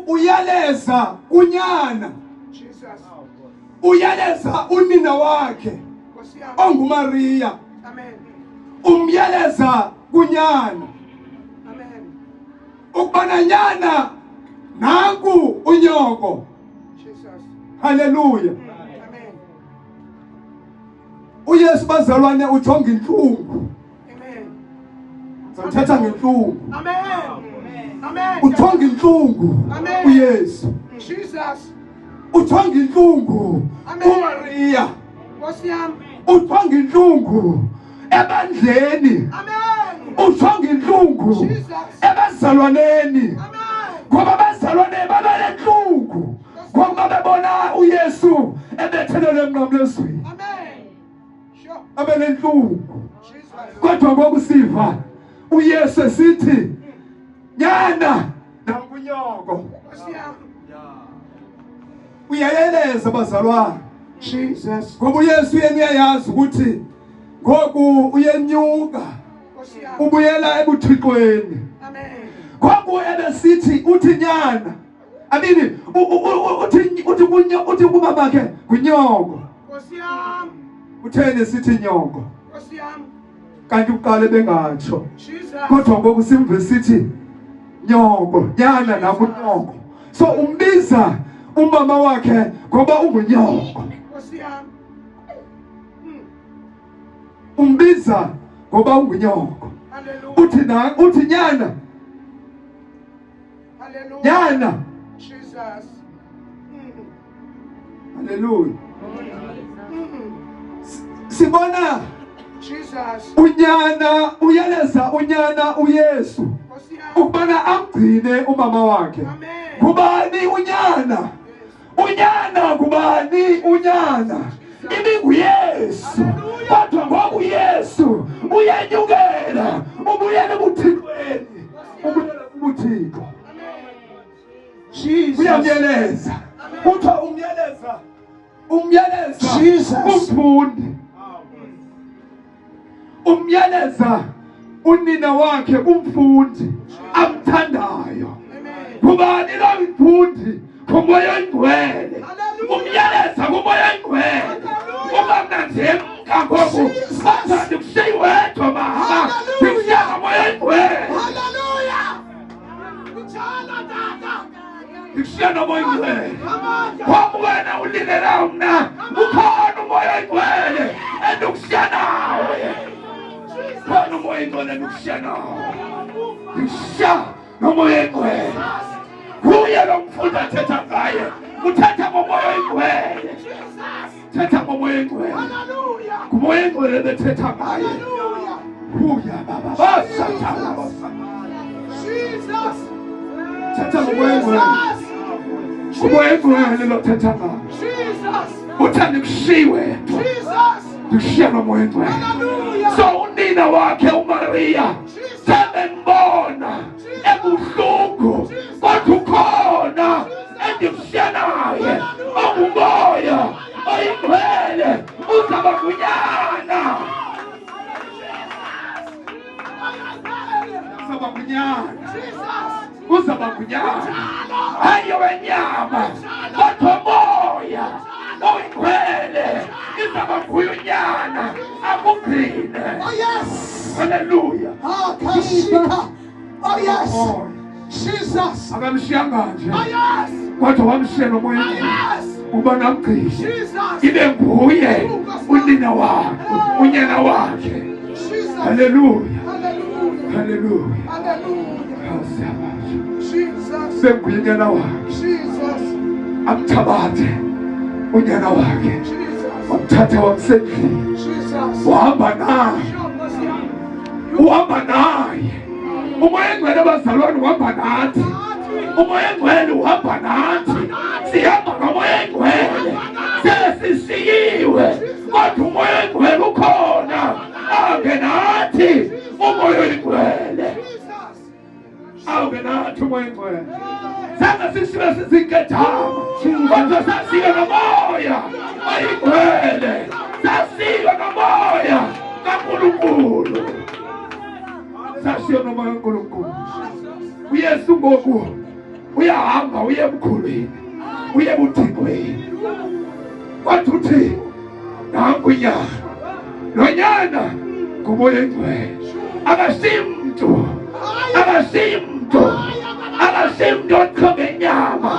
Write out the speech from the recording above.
uyaleza kunyana, uyaleza unina wakhe onguMaria, umyaleza kunyana ukubana nyana nanku unyoko. Haleluya. uYesu bazalwane ujonga inhlungu. Sathatha ngenhlungu. Ujonga inhlungu uYesu. Ujonga inhlungu uMaria. Ujonga inhlungu ebandleni. Ujonga inhlungu ebazalwaneni. Ngoba abazalwane babenenhlungu ngoba bebona uYesu ebethelele emnqamlezweni. Abenenhlungu. Kodwa ngokusiva uYesu esithi nyana nakunyoko. Uyayeleza bazalwane. Jesus. Ngoba uYesu yena uyayazi ukuthi ngoku uyenyuka ubuyela ebuthixweni. Ngoku ebesithi uthi nyana. Amini uthi kuba bakhe kunyoko. Uthene sithi nyoko. Kanti uqale bengatsho. Kodwa ngoku simve sithi nyoko, nyana nakunyoko. So umbiza umama wakhe ngoba ungunyoko. Umbiza ngoba ungunyoko. Uthi nyana. Nyana. Jesus. Hallelujah. Sibona Jesus. Unyana uyaleza unyana uYesu. Ukubana amgcine umama wakhe. Kubani unyana? Unyana kubani unyana? Ibi nguYesu. Kodwa ngoba uYesu uyenyukela ubuyela ebuthixweni. Ubuyela kubuthixo. Jesus. Uyamyeleza. Utha umyeleza. Umyeleza. Jesus. Umfundi. Umyeleza unina wakhe umfundi amthandayo. Kubani lo mfundi? Kumoya oyingcwele. Umyeleza kumoya oyingcwele. Ungamnanzemka ngoku. Sathanda ukushiya wedwa mama. Ukushiya kumoya oyingcwele. Hallelujah. Kutshala tata. Ukushiya nomoya oyingcwele. Ngoba wena ulilela mna. Ukhona umoya oyingcwele. Endukushiya nawe. Khona umoya oyingcwele endukushiya nawe. Ukushiya nomoya oyingcwele. Kuye lo mfundi athetha ngaye. Uthetha ngomoya oyingcwele. Thetha ngomoya oyingcwele. Kumoya oyingcwele bethetha ngaye. Kuya baba basathala basa. Jesus. Thetha ngomoya oyingcwele. Kumoya oyingcwele lo thetha ngaye. Jesus. Uthanda kushiwe. Jesus. Kushiya nomoya oyingcwele. So unina wakhe uMaria sembona ebuhlungu. Kodwa ukhona endikushiya naye ongumoya oyingcwele uzaba kunyana. Uzaba kunyana. Uzaba kunyana. Hayi wenyama kodwa moya oyingcwele izaba kunyana akugcine. Oh yes. Hallelujah. Oh yes. Jesus. Akamshiyanga nje. Kodwa wamshiya nomoya ubana amgcishe. Ibe nguye unina wakhe, unyana wakhe. Hallelujah. Hallelujah. Jesus. Sengunyana wakhe. Jesus. Amthabathe unyana wakhe. Wamthatha wamsendlini. Jesus. Wahamba naye. Uhamba naye. Umoya oyingcwele bazalwane uhamba nathi. Umoya oyingcwele uhamba nathi. Sihamba ngomoya oyingcwele. Sesisiyiwe. Kodwa umoya oyingcwele ukhona. Ahambe nathi umoya oyingcwele. Ahambe nathi umoya oyingcwele. Sasisiwe sizinkethama. Kodwa sasiwe nomoya oyingcwele. Sasiwe nomoya kaNkulunkulu. Sasiwe nomoya kaNkulunkulu. uYesu ngoku uyahamba uye emkhulwini uye ebuthingweni wathi uthi nangu nyana lonyana ngumoya engcwele akasimntu akasimntu akasimntu oqhobe inyama